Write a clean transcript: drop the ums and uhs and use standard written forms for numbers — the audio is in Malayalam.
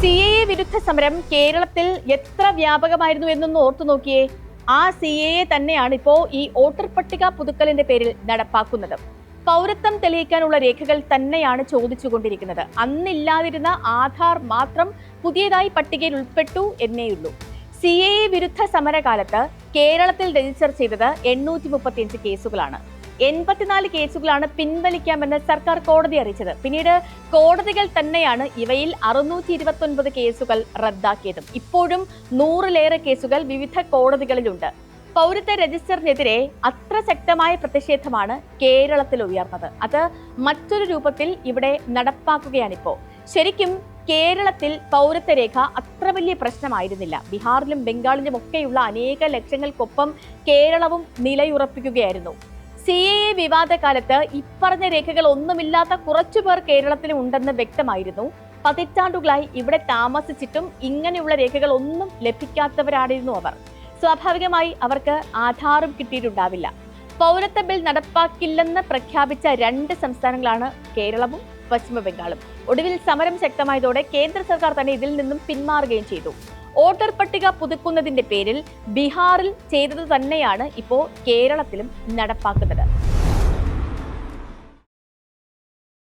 CAA വിരുദ്ധ സമരം കേരളത്തിൽ എത്ര വ്യാപകമായിരുന്നു എന്നൊന്ന് ഓർത്തു നോക്കിയേ. ആ CAA തന്നെയാണ് ഇപ്പോൾ ഈ വോട്ടർ പട്ടിക പുതുക്കലിന്റെ പേരിൽ നടപ്പാക്കുന്നത്. പൗരത്വം തെളിയിക്കാനുള്ള രേഖകൾ തന്നെയാണ് ചോദിച്ചുകൊണ്ടിരിക്കുന്നത്. അന്നില്ലാതിരുന്ന ആധാർ മാത്രം പുതിയതായി പട്ടികയിൽ ഉൾപ്പെട്ടു എന്നേയുള്ളൂ. CAA വിരുദ്ധ സമരകാലത്ത് കേരളത്തിൽ രജിസ്റ്റർ ചെയ്തത് 835 കേസുകളാണ്. 84 കേസുകളാണ് പിൻവലിക്കാമെന്ന് സർക്കാർ കോടതി അറിയിച്ചത്. പിന്നീട് കോടതികൾ തന്നെയാണ് ഇവയിൽ 629 കേസുകൾ റദ്ദാക്കിയതും. ഇപ്പോഴും 100-ലേറെ കേസുകൾ വിവിധ കോടതികളിലുണ്ട്. പൗരത്വ രജിസ്റ്ററിനെതിരെ അത്ര ശക്തമായ പ്രതിഷേധമാണ് കേരളത്തിൽ ഉയർന്നത്. അത് മറ്റൊരു രൂപത്തിൽ ഇവിടെ നടപ്പാക്കുകയാണിപ്പോ. ശരിക്കും കേരളത്തിൽ പൗരത്വ രേഖ അത്ര വലിയ പ്രശ്നമായിരുന്നില്ല. ബീഹാറിലും ബംഗാളിലും ഒക്കെയുള്ള അനേക ലക്ഷങ്ങൾക്കൊപ്പം കേരളവും നിലയുറപ്പിക്കുകയായിരുന്നു. CAA വിവാദകാലത്ത് ഇപ്പറഞ്ഞ രേഖകൾ ഒന്നുമില്ലാത്ത കുറച്ചുപേർ കേരളത്തിലും ഉണ്ടെന്ന് വ്യക്തമായിരുന്നു. പതിറ്റാണ്ടുകളായി ഇവിടെ താമസിച്ചിട്ടും ഇങ്ങനെയുള്ള രേഖകൾ ഒന്നും ലഭിക്കാത്തവരായിരുന്നു അവർ. സ്വാഭാവികമായി അവർക്ക് ആധാറും കിട്ടിയിട്ടുണ്ടാവില്ല. പൗരത്വ ബിൽ നടപ്പാക്കില്ലെന്ന് പ്രഖ്യാപിച്ച 2 സംസ്ഥാനങ്ങളാണ് കേരളവും പശ്ചിമ ബംഗാളും. ഒടുവിൽ സമരം ശക്തമായതോടെ കേന്ദ്ര സർക്കാർ തന്നെ ഇതിൽ നിന്നും പിന്മാറുകയും ചെയ്തു. വോട്ടർ പട്ടിക പുതുക്കുന്നതിന്റെ പേരിൽ ബീഹാറിൽ ചെയ്തത് തന്നെയാണ് ഇപ്പോൾ കേരളത്തിലും നടപ്പാക്കുന്നത്.